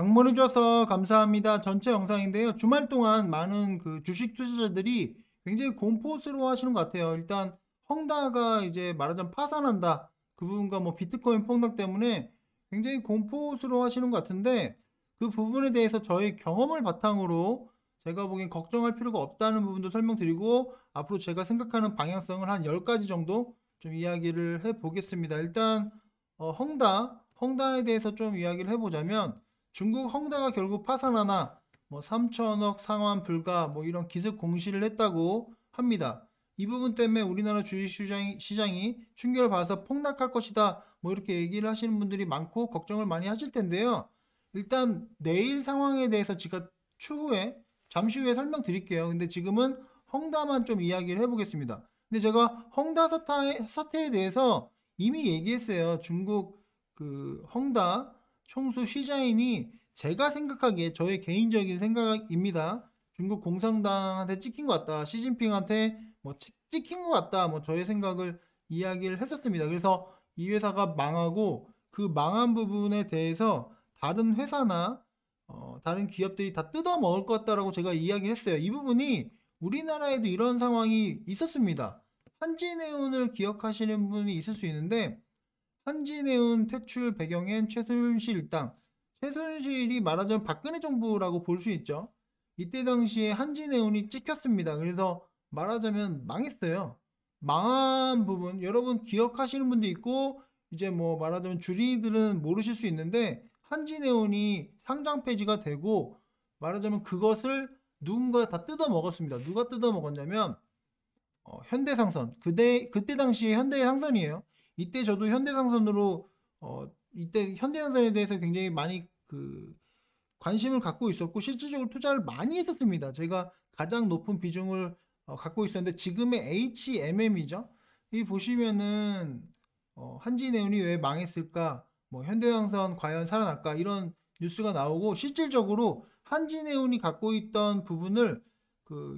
방문해 주셔서 감사합니다. 전체 영상인데요. 주말 동안 많은 주식 투자자들이 굉장히 공포스러워 하시는 것 같아요. 일단 헝다가 이제 말하자면 파산한다. 그 부분과 뭐 비트코인 폭락 때문에 굉장히 공포스러워 하시는 것 같은데, 그 부분에 대해서 저희 경험을 바탕으로 제가 보기엔 걱정할 필요가 없다는 부분도 설명드리고, 앞으로 제가 생각하는 방향성을 한 10가지 정도 좀 이야기를 해 보겠습니다. 일단 헝다에 대해서 좀 이야기를 해 보자면, 중국 헝다가 결국 파산하나 뭐 3천억 상환 불가 뭐 이런 기습 공시를 했다고 합니다. 이 부분 때문에 우리나라 주식시장이 충격을 받아서 폭락할 것이다, 뭐 이렇게 얘기를 하시는 분들이 많고 걱정을 많이 하실 텐데요. 일단 내일 상황에 대해서 제가 잠시 후에 설명드릴게요. 근데 지금은 헝다만 좀 이야기를 해보겠습니다. 근데 제가 헝다 사태에 대해서 이미 얘기했어요. 중국 헝다 총수 시자인이, 제가 생각하기에 저의 개인적인 생각입니다. 중국 공산당한테 찍힌 것 같다. 시진핑한테 뭐 찍힌 것 같다. 뭐 저의 생각을 이야기를 했었습니다. 그래서 이 회사가 망하고 그 망한 부분에 대해서 다른 회사나 다른 기업들이 다 뜯어 먹을 것 같다라고 제가 이야기를 했어요. 이 부분이 우리나라에도 이런 상황이 있었습니다. 한진해운을 기억하시는 분이 있을 수 있는데, 한진해운 퇴출 배경엔 최순실 일당. 최순실이 말하자면 박근혜 정부라고 볼 수 있죠. 이때 당시에 한진해운이 찍혔습니다. 그래서 말하자면 망했어요. 망한 부분 여러분 기억하시는 분도 있고, 이제 뭐 말하자면 주린이들은 모르실 수 있는데, 한진해운이 상장 폐지가 되고 말하자면 그것을 누군가 다 뜯어 먹었습니다. 누가 뜯어 먹었냐면 현대상선. 그때 당시에 현대상선이에요. 이때 저도 현대상선으로 이때 현대상선에 대해서 굉장히 많이 관심을 갖고 있었고 실질적으로 투자를 많이 했었습니다. 제가 가장 높은 비중을 갖고 있었는데, 지금의 HMM이죠. 이 보시면은 한진해운이 왜 망했을까? 뭐 현대상선 과연 살아날까? 이런 뉴스가 나오고, 실질적으로 한진해운이 갖고 있던 부분을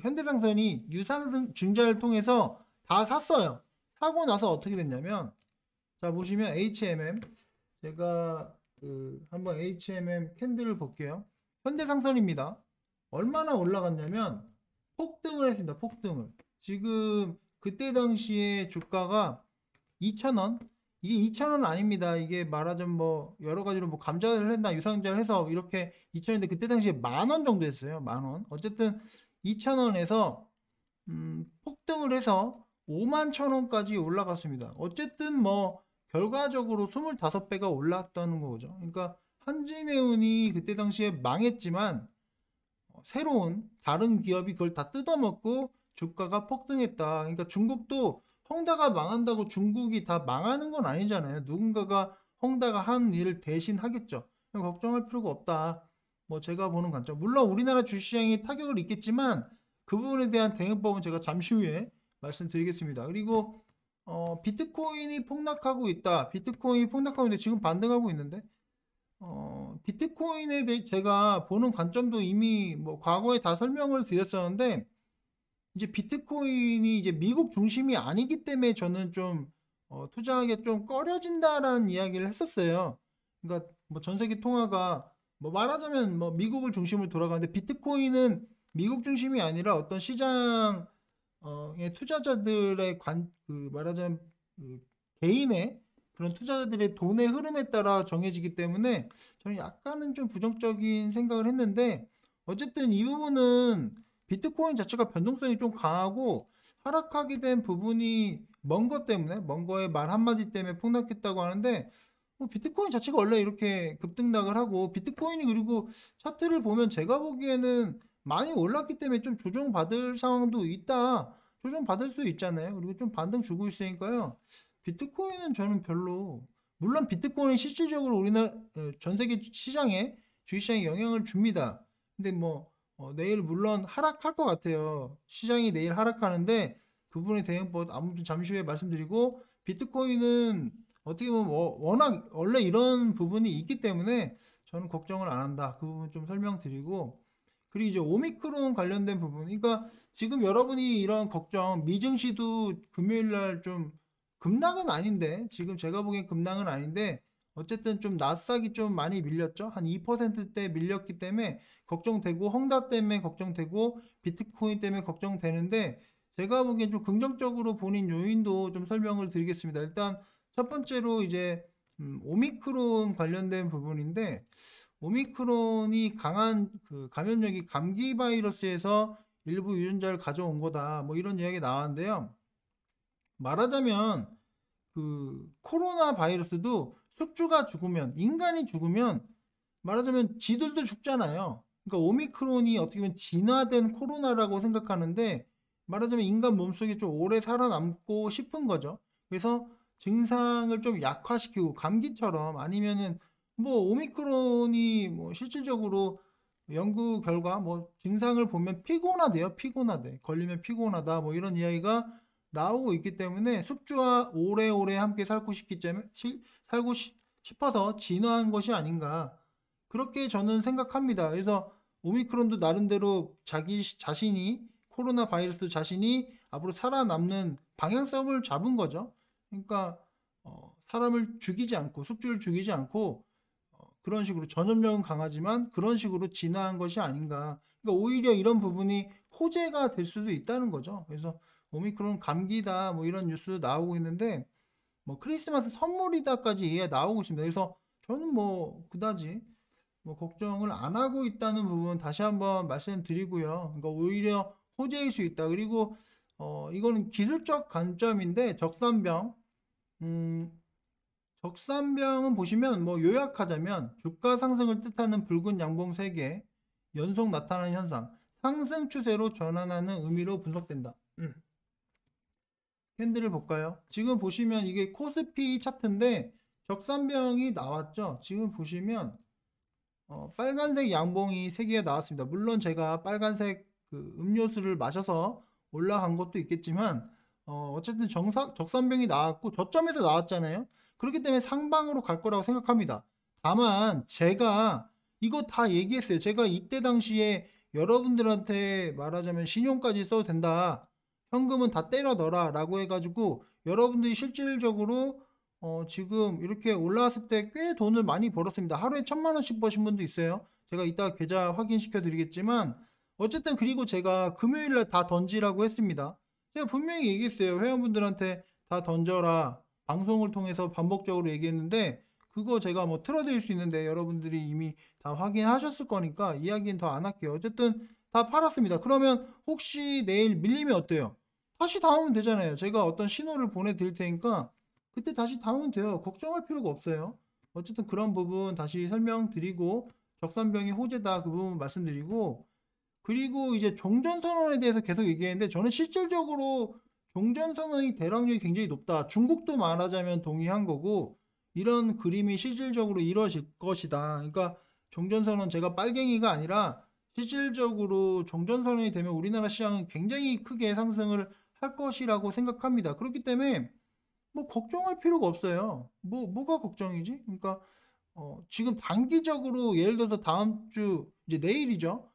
현대상선이 유상증자를 통해서 다 샀어요. 사고 나서 어떻게 됐냐면, 자 보시면 HMM, 제가 한번 HMM 캔들을 볼게요. 현대상선입니다. 얼마나 올라갔냐면 폭등을 했습니다. 폭등을. 지금 그때 당시에 주가가 2,000원. 이게 2,000원 아닙니다. 이게 말하자면 뭐 여러 가지로 뭐 감자를 했나 유상증자를 해서 이렇게 2,000원인데, 그때 당시에 10,000원 정도 했어요. 10,000원. 어쨌든 2,000원에서 폭등을 해서 51,000원까지 올라갔습니다. 어쨌든 뭐 결과적으로 25배가 올랐다는 거죠. 그러니까 한진해운이 그때 당시에 망했지만 새로운 다른 기업이 그걸 다 뜯어먹고 주가가 폭등했다. 그러니까 중국도 헝다가 망한다고 중국이 다 망하는 건 아니잖아요. 누군가가 헝다가 한 일을 대신 하겠죠. 걱정할 필요가 없다. 뭐 제가 보는 관점. 물론 우리나라 주시장이 타격을 입겠지만 그 부분에 대한 대응법은 제가 잠시 후에 말씀드리겠습니다. 그리고 비트코인이 폭락하고 있다. 비트코인이 폭락하고 있는데 지금 반등하고 있는데, 비트코인에 대해 제가 보는 관점도 이미 뭐 과거에 다 설명을 드렸었는데, 이제 비트코인이 이제 미국 중심이 아니기 때문에 저는 좀 투자하기 좀 꺼려진다라는 이야기를 했었어요. 그러니까 뭐 전 세계 통화가 뭐 말하자면 뭐 미국을 중심으로 돌아가는데, 비트코인은 미국 중심이 아니라 어떤 시장 투자자들의 말하자면 개인의 그런 투자자들의 돈의 흐름에 따라 정해지기 때문에 저는 약간은 좀 부정적인 생각을 했는데, 어쨌든 이 부분은 비트코인 자체가 변동성이 좀 강하고 하락하게 된 부분이 먼 것 때문에, 먼 거의 말 한마디 때문에 폭락했다고 하는데, 뭐 비트코인 자체가 원래 이렇게 급등락을 하고, 비트코인이 그리고 차트를 보면 제가 보기에는 많이 올랐기 때문에 좀 조정받을 상황도 있다. 조정받을 수 있잖아요. 그리고 좀 반등 주고 있으니까요. 비트코인은 저는 별로, 물론 비트코인이 실질적으로 우리나라 전 세계 시장에 주식시장에 영향을 줍니다. 근데 뭐 내일 물론 하락할 것 같아요. 시장이 내일 하락하는데 그 부분에 대한 뭐 아무튼 잠시 후에 말씀드리고, 비트코인은 어떻게 보면 워낙 원래 이런 부분이 있기 때문에 저는 걱정을 안 한다. 그 부분 좀 설명드리고, 그리고 이제 오미크론 관련된 부분, 그러니까 지금 여러분이 이런 걱정, 미증시도 금요일 날 좀 급락은 아닌데, 지금 제가 보기엔 급락은 아닌데 어쨌든 좀 나스닥이 좀 많이 밀렸죠. 한 2%대 밀렸기 때문에 걱정되고, 헝다 때문에 걱정되고, 비트코인 때문에 걱정되는데, 제가 보기엔 좀 긍정적으로 보는 요인도 좀 설명을 드리겠습니다. 일단 첫 번째로 이제 오미크론 관련된 부분인데, 오미크론이 강한 그 감염력이 감기 바이러스에서 일부 유전자를 가져온 거다, 뭐 이런 이야기 나왔는데요. 말하자면 그 코로나 바이러스도 숙주가 죽으면, 인간이 죽으면 말하자면 지들도 죽잖아요. 그러니까 오미크론이 어떻게 보면 진화된 코로나라고 생각하는데, 말하자면 인간 몸속에 좀 오래 살아남고 싶은 거죠. 그래서 증상을 좀 약화시키고, 감기처럼, 아니면은 뭐 오미크론이 뭐 실질적으로 연구 결과 뭐 증상을 보면 피곤하대요. 피곤하대. 걸리면 피곤하다. 뭐 이런 이야기가 나오고 있기 때문에 숙주와 오래오래 함께 살고 싶어서 진화한 것이 아닌가. 그렇게 저는 생각합니다. 그래서 오미크론도 나름대로 자기 자신이, 코로나 바이러스 자신이 앞으로 살아남는 방향성을 잡은 거죠. 그러니까 사람을 죽이지 않고, 숙주를 죽이지 않고, 그런 식으로 전염력은 강하지만 그런 식으로 진화한 것이 아닌가. 그러니까 오히려 이런 부분이 호재가 될 수도 있다는 거죠. 그래서 오미크론 감기다 뭐 이런 뉴스도 나오고 있는데, 뭐 크리스마스 선물이다까지 얘기가 나오고 있습니다. 그래서 저는 뭐 그다지 뭐 걱정을 안 하고 있다는 부분 다시 한번 말씀드리고요. 그러니까 오히려 호재일 수 있다. 그리고 이거는 기술적 관점인데, 적산병은 보시면 뭐 요약하자면 주가 상승을 뜻하는 붉은 양봉 3개 연속 나타나는 현상, 상승 추세로 전환하는 의미로 분석된다. 캔들을 볼까요? 지금 보시면 이게 코스피 차트인데 적산병이 나왔죠. 지금 보시면 빨간색 양봉이 3개가 나왔습니다. 물론 제가 빨간색 그 음료수를 마셔서 올라간 것도 있겠지만 어쨌든 적산병이 나왔고 저점에서 나왔잖아요. 그렇기 때문에 상방으로 갈 거라고 생각합니다. 다만 제가 이거 다 얘기했어요. 제가 이때 당시에 여러분들한테 말하자면 신용까지 써도 된다, 현금은 다 때려 넣어라 라고 해가지고 여러분들이 실질적으로 지금 이렇게 올라왔을 때 꽤 돈을 많이 벌었습니다. 하루에 1,000만 원씩 버신 분도 있어요. 제가 이따 계좌 확인시켜 드리겠지만, 어쨌든 그리고 제가 금요일날 다 던지라고 했습니다. 제가 분명히 얘기했어요. 회원분들한테 다 던져라. 방송을 통해서 반복적으로 얘기했는데, 그거 제가 뭐 틀어드릴 수 있는데 여러분들이 이미 다 확인하셨을 거니까 이야기는 더 안 할게요. 어쨌든 다 팔았습니다. 그러면 혹시 내일 밀리면 어때요? 다시 담으면 되잖아요. 제가 어떤 신호를 보내드릴 테니까 그때 다시 담으면 돼요. 걱정할 필요가 없어요. 어쨌든 그런 부분 다시 설명드리고, 적산병이 호재다 그 부분 말씀드리고, 그리고 이제 종전선언에 대해서 계속 얘기했는데, 저는 실질적으로 종전선언이 대락률이 굉장히 높다. 중국도 말하자면 동의한 거고, 이런 그림이 실질적으로 이루어질 것이다. 그러니까 종전선언, 제가 빨갱이가 아니라 실질적으로 종전선언이 되면 우리나라 시장은 굉장히 크게 상승을 할 것이라고 생각합니다. 그렇기 때문에 뭐 걱정할 필요가 없어요. 뭐가 걱정이지? 그러니까 지금 단기적으로 예를 들어서 다음 주 이제 내일이죠.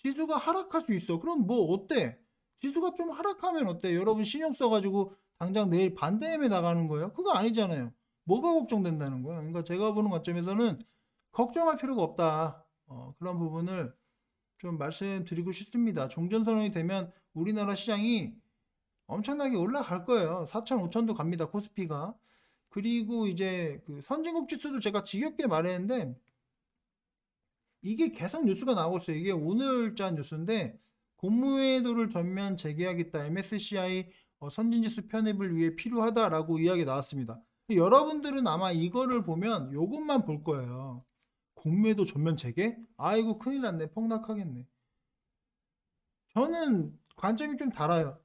지수가 하락할 수 있어. 그럼 뭐 어때? 지수가 좀 하락하면 어때? 여러분 신용 써가지고 당장 내일 반대매매 나가는 거예요? 그거 아니잖아요. 뭐가 걱정된다는 거야? 그러니까 제가 보는 관점에서는 걱정할 필요가 없다. 그런 부분을 좀 말씀드리고 싶습니다. 종전선언이 되면 우리나라 시장이 엄청나게 올라갈 거예요. 4천, 5천도 갑니다. 코스피가. 그리고 이제 그 선진국 지수도 제가 지겹게 말했는데, 이게 계속 뉴스가 나오고 있어요. 이게 오늘자 뉴스인데, 공모회도를 전면 재개하겠다. MSCI 선진지수 편입을 위해 필요하다라고 이야기 나왔습니다. 여러분들은 아마 이거를 보면 요것만 볼 거예요. 공매도 전면 재개? 아이고 큰일 났네. 폭락하겠네. 저는 관점이 좀 달라요.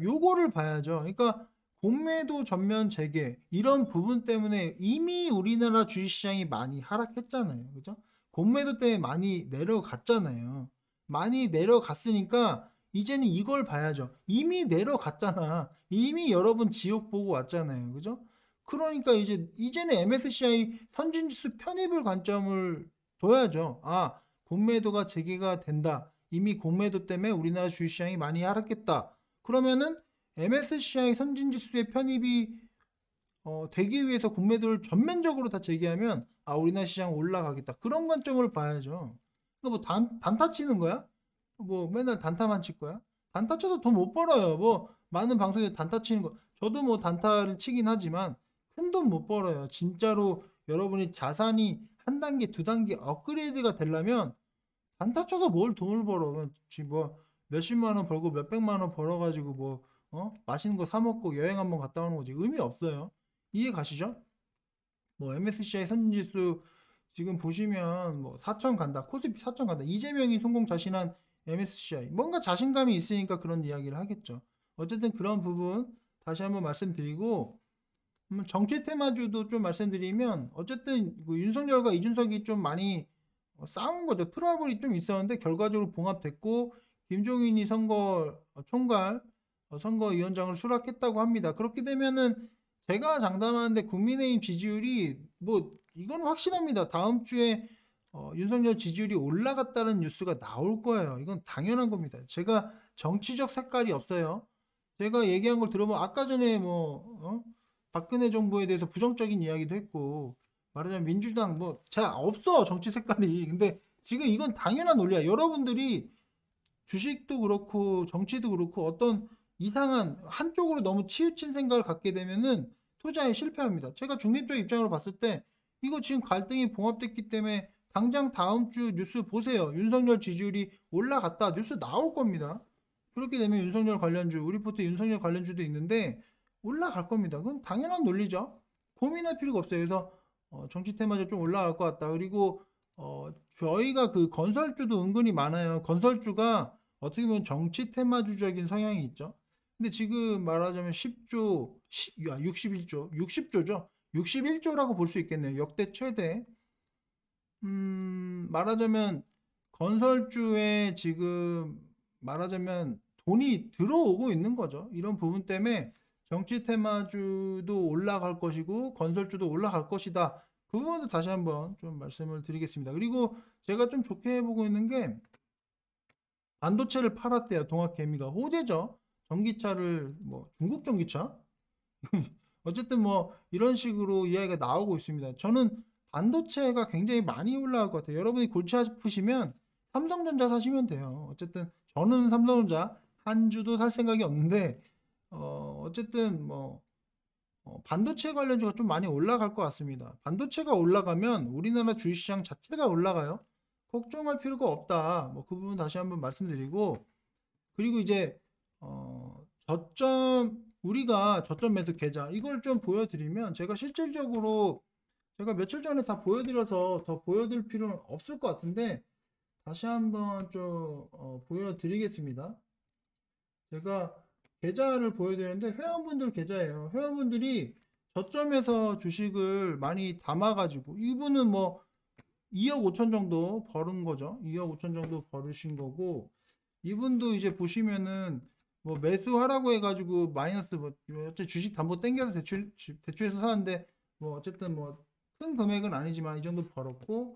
요거를 봐야죠. 그러니까 공매도 전면 재개 이런 부분 때문에 이미 우리나라 주식시장이 많이 하락했잖아요. 그죠? 공매도 때문에 많이 내려갔잖아요. 많이 내려갔으니까 이제는 이걸 봐야죠. 이미 내려갔잖아. 이미 여러분 지옥 보고 왔잖아요. 그죠? 그러니까 이제는 MSCI 선진지수 편입을 관점을 둬야죠. 아, 공매도가 재개가 된다. 이미 공매도 때문에 우리나라 주식시장이 많이 하락했다. 그러면은 MSCI 선진지수의 편입이 되기 위해서 공매도를 전면적으로 다 제기하면 우리나라 시장 올라가겠다. 그런 관점을 봐야죠. 뭐 단타 치는 거야? 뭐 맨날 단타만 칠 거야? 단타 쳐도 돈 못 벌어요. 뭐 많은 방송에서 단타 치는 거. 저도 뭐 단타를 치긴 하지만 큰 돈 못 벌어요. 진짜로 여러분이 자산이 한 단계, 두 단계 업그레이드가 되려면 단타 쳐서 뭘 돈을 벌어. 지금 뭐 몇십만 원 벌고 몇백만 원 벌어가지고 뭐 맛있는 거 사 먹고 여행 한번 갔다 오는 거지. 의미 없어요. 이해 가시죠? 뭐 MSCI 선진지수 지금 보시면 뭐 4천 간다. 코스피 4천 간다. 이재명이 성공 자신한 MSCI. 뭔가 자신감이 있으니까 그런 이야기를 하겠죠. 어쨌든 그런 부분 다시 한번 말씀드리고 정치 테마주도 좀 말씀드리면 어쨌든 그 윤석열과 이준석이 좀 많이 싸운 거죠. 트러블이 좀 있었는데 결과적으로 봉합됐고 김종인이 총괄 선거위원장을 수락했다고 합니다. 그렇게 되면은 제가 장담하는데 국민의힘 지지율이 뭐 이건 확실합니다. 다음 주에 윤석열 지지율이 올라갔다는 뉴스가 나올 거예요. 이건 당연한 겁니다. 제가 정치적 색깔이 없어요. 제가 얘기한 걸 들어보면 아까 전에 박근혜 정부에 대해서 부정적인 이야기도 했고 말하자면 민주당 뭐 잘 없어 정치 색깔이. 근데 지금 이건 당연한 논리야. 여러분들이 주식도 그렇고 정치도 그렇고 어떤 이상한 한쪽으로 너무 치우친 생각을 갖게 되면은 투자에 실패합니다. 제가 중립적 입장으로 봤을 때 이거 지금 갈등이 봉합됐기 때문에 당장 다음 주 뉴스 보세요. 윤석열 지지율이 올라갔다. 뉴스 나올 겁니다. 그렇게 되면 윤석열 관련주, 우리 포트 윤석열 관련주도 있는데 올라갈 겁니다. 그건 당연한 논리죠. 고민할 필요가 없어요. 그래서 정치 테마주 좀 올라갈 것 같다. 그리고 저희가 그 건설주도 은근히 많아요. 건설주가 어떻게 보면 정치 테마주적인 성향이 있죠. 근데 지금 말하자면 10조, 61조, 60조죠. 61조라고 볼 수 있겠네요. 역대 최대. 말하자면 건설주에 지금 말하자면 돈이 들어오고 있는 거죠. 이런 부분 때문에 정치 테마주도 올라갈 것이고 건설주도 올라갈 것이다. 그 부분도 다시 한번 좀 말씀을 드리겠습니다. 그리고 제가 좀 좋게 보고 있는 게 반도체를 팔았대요. 동학개미가 호재죠. 전기차를 뭐 중국 전기차? 어쨌든 뭐 이런 식으로 이야기가 나오고 있습니다. 저는 반도체가 굉장히 많이 올라갈 것 같아요. 여러분이 골치 아프시면 삼성전자 사시면 돼요. 어쨌든 저는 삼성전자 한 주도 살 생각이 없는데 어쨌든 뭐 반도체 관련주가 좀 많이 올라갈 것 같습니다. 반도체가 올라가면 우리나라 주식시장 자체가 올라가요. 걱정할 필요가 없다. 뭐 그 부분 다시 한번 말씀드리고 그리고 이제 우리가 저점 매수 계좌 이걸 좀 보여드리면 제가 실질적으로 제가 며칠 전에 다 보여드려서 더 보여드릴 필요는 없을 것 같은데 다시 한번 좀 보여드리겠습니다. 제가 계좌를 보여드리는데 회원분들 계좌예요. 회원분들이 저점에서 주식을 많이 담아가지고 이분은 뭐 2억 5천 정도 벌은 거죠. 2억 5천 정도 벌으신 거고 이분도 이제 보시면은 뭐 매수하라고 해가지고 마이너스 뭐 어째 주식 담보 땡겨서 대출해서 사는데 뭐 어쨌든 뭐 큰 금액은 아니지만 이 정도 벌었고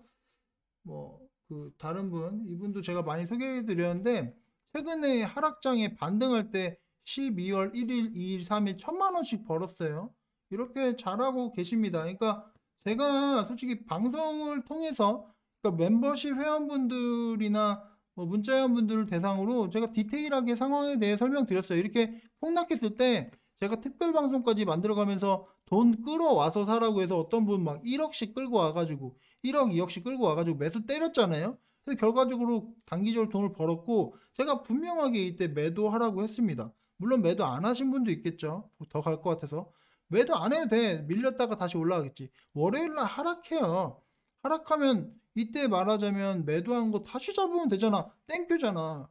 뭐 그 다른 분 이분도 제가 많이 소개해 드렸는데 최근에 하락장에 반등할 때 12월 1일, 2일, 3일 1,000만 원씩 벌었어요. 이렇게 잘하고 계십니다. 그러니까 제가 솔직히 방송을 통해서 그러니까 멤버십 회원분들이나 뭐 문자 회원분들을 대상으로 제가 디테일하게 상황에 대해 설명드렸어요. 이렇게 폭락했을 때 제가 특별 방송까지 만들어가면서 돈 끌어와서 사라고 해서 어떤 분 막 1억씩 끌고 와가지고 1억, 2억씩 끌고 와가지고 매수 때렸잖아요. 그래서 결과적으로 단기적으로 돈을 벌었고 제가 분명하게 이때 매도하라고 했습니다. 물론 매도 안 하신 분도 있겠죠. 더 갈 것 같아서. 매도 안 해도 돼. 밀렸다가 다시 올라가겠지. 월요일날 하락해요. 하락하면 이때 말하자면 매도한 거 다시 잡으면 되잖아. 땡큐잖아.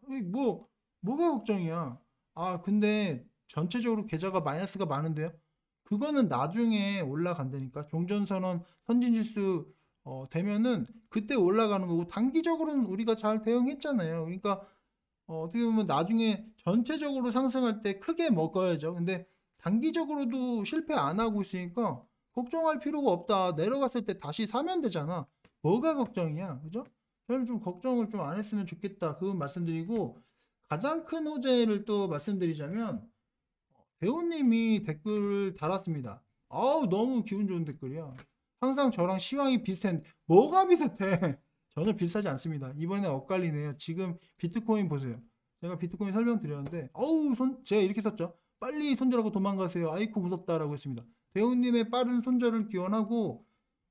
뭐가 걱정이야. 근데 전체적으로 계좌가 마이너스가 많은데요. 그거는 나중에 올라간다니까. 종전선언 선진지수 되면은 그때 올라가는 거고 단기적으로는 우리가 잘 대응했잖아요. 그러니까 어떻게 보면 나중에 전체적으로 상승할 때 크게 먹어야죠. 근데 단기적으로도 실패 안 하고 있으니까 걱정할 필요가 없다. 내려갔을 때 다시 사면 되잖아. 뭐가 걱정이야, 그죠? 저는 좀 걱정을 좀 안 했으면 좋겠다. 그건 말씀드리고 가장 큰 호재를 또 말씀드리자면 배우님이 댓글을 달았습니다. 아우, 너무 기분 좋은 댓글이야. 항상 저랑 시황이 비슷한, 뭐가 비슷해? 전혀 비슷하지 않습니다. 이번에 엇갈리네요. 지금 비트코인 보세요. 제가 비트코인 설명드렸는데, 어우, 제가 이렇게 썼죠. 빨리 손절하고 도망가세요. 아이쿠 무섭다라고 했습니다. 대우님의 빠른 손절을 기원하고,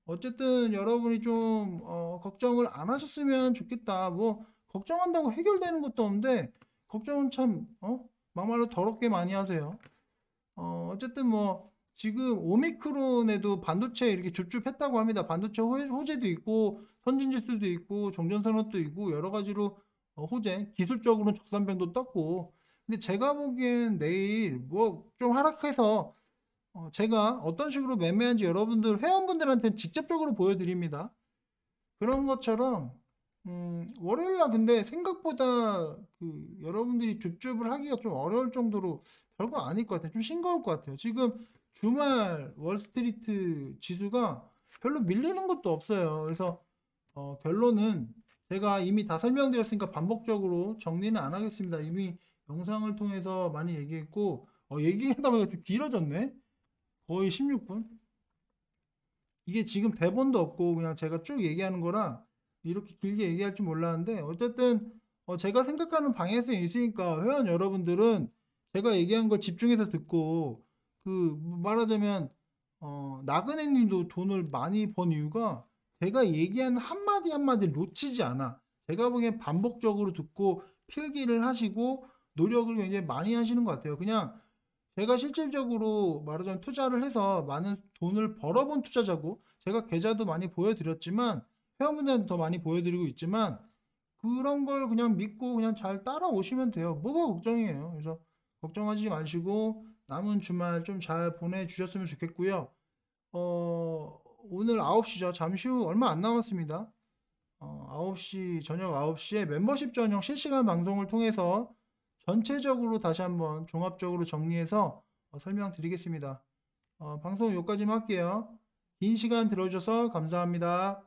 어쨌든 여러분이 좀 걱정을 안 하셨으면 좋겠다. 뭐 걱정한다고 해결되는 것도 없는데 걱정은 참 막말로 더럽게 많이 하세요. 어쨌든 뭐 지금 오미크론에도 반도체 이렇게 줍줍했다고 합니다. 반도체 호재도 있고 선진지수도 있고 종전선언도 있고 여러 가지로 호재, 기술적으로는 적산병도 떴고. 근데 제가 보기엔 내일 뭐 좀 하락해서 제가 어떤 식으로 매매한지 여러분들 회원분들한테 직접적으로 보여드립니다. 그런 것처럼 월요일날 근데 생각보다 그 여러분들이 줍줍을 하기가 좀 어려울 정도로 별거 아닐 것 같아요. 좀 싱거울 것 같아요. 지금 주말 월스트리트 지수가 별로 밀리는 것도 없어요. 그래서 결론은 제가 이미 다 설명드렸으니까 반복적으로 정리는 안 하겠습니다. 이미 영상을 통해서 많이 얘기했고 얘기하다 보니까 좀 길어졌네. 거의 16분. 이게 지금 대본도 없고 그냥 제가 쭉 얘기하는 거라 이렇게 길게 얘기할 줄 몰랐는데 어쨌든 제가 생각하는 방향성이 있으니까 회원 여러분들은 제가 얘기한 걸 집중해서 듣고 그 말하자면 나그네 님도 돈을 많이 번 이유가 제가 얘기한 한마디 한마디 놓치지 않아. 제가 보기엔 반복적으로 듣고 필기를 하시고 노력을 굉장히 많이 하시는 것 같아요. 그냥 제가 실질적으로 말하자면 투자를 해서 많은 돈을 벌어본 투자자고 제가 계좌도 많이 보여드렸지만 회원분들한테 더 많이 보여드리고 있지만 그런 걸 그냥 믿고 그냥 잘 따라오시면 돼요. 뭐가 걱정이에요. 그래서 걱정하지 마시고 남은 주말 좀 잘 보내주셨으면 좋겠고요. 오늘 9시죠. 잠시 후 얼마 안 남았습니다. 9시, 저녁 9시에 멤버십 전용 실시간 방송을 통해서 전체적으로 다시 한번 종합적으로 정리해서 설명드리겠습니다. 방송 여기까지만 할게요. 긴 시간 들어주셔서 감사합니다.